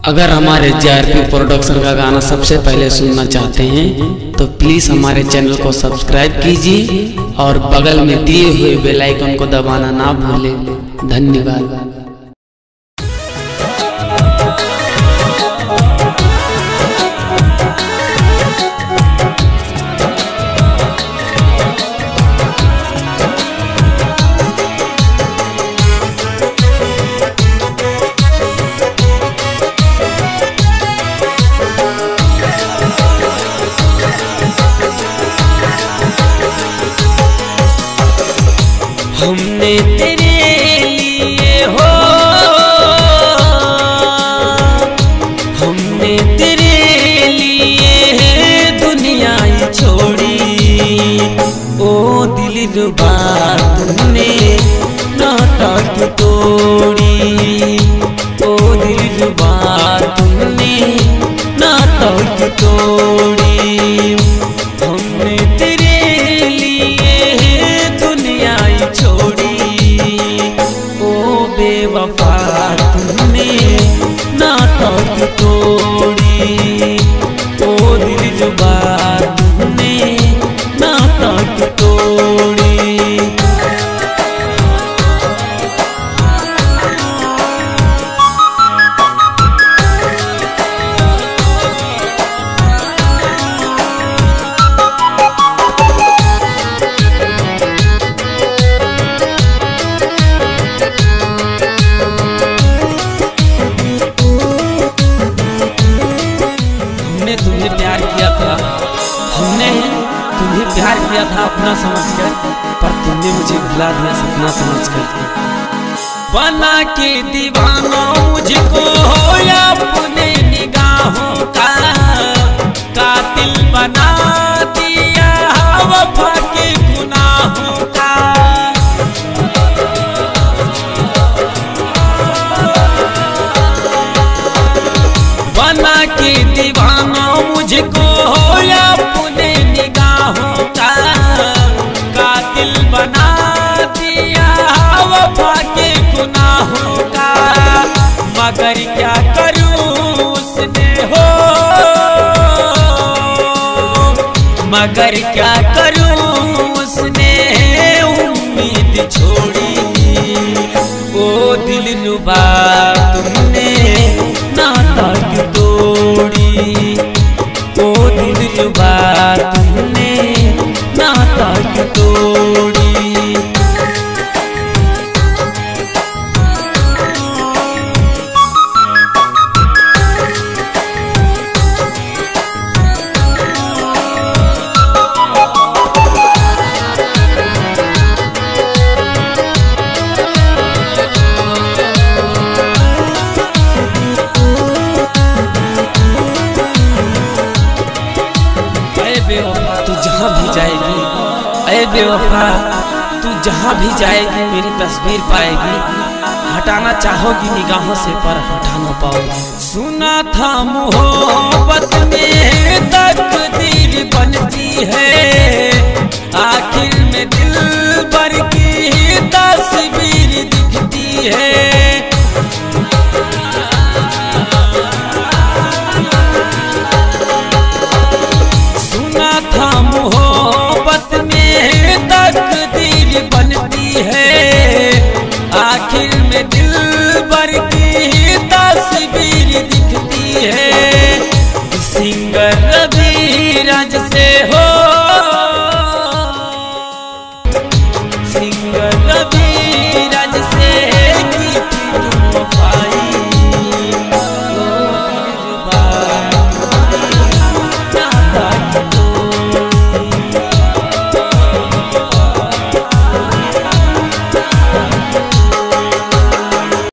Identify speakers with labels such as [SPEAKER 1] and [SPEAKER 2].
[SPEAKER 1] अगर हमारे JRP production का गाना सबसे पहले सुनना चाहते हैं तो प्लीज़ हमारे चैनल को सब्सक्राइब कीजिए और बगल में दिए हुए बेल आइकन को दबाना ना भूलें। धन्यवाद।
[SPEAKER 2] हमने तेरे लिए हो, हमने तेरे लिए दुनिया ही छोड़ी। ओ दिलरुबा तुमने नाटक तोड़ी, ओ दिलरुबा तुमने नाटक तोड़ी। हमने तेरे लिए दुनिया ही छोड़ी, ओ बेवफा तुमने नाटक तोड़ी, ओ दिलरुबा तुमने नाटक तोड़ी। तुम्हें प्यार किया था, हमने तुम्हें प्यार किया था अपना समझकर, पर तुमने मुझे भुला दिया सपना समझकर। बना के दीवाना मुझको या अपने निगाहों का, कातिल बना दिया वफा के गुनाहों का। बना के दीवाना मुझको या अपने निगाहों का, कातिल बना दिया वफा के गुनाहों का। मगर क्या करूं उसने हो, मगर क्या करूं उसने उम्मीद छोड़ी। ओ दिलरुबा तुमने नाटक तोड़ी, ओ दिलरुबा तुमने नाटक तोड़ी। तू जहाँ भी जाएगी, ऐ बेवफा तू जहाँ भी जाएगी मेरी तस्वीर पाएगी। हटाना चाहोगी निगाहों से पर हटा ना पाओगी। सुना था मोहब्बत में तकदीर बनती है, आखिर में दिलबर की तस्वीर दिखती है। मोहब्बत में तकदीर बनती है, आखिर में दिलबर की तस्वीर दिखती है। सिंगर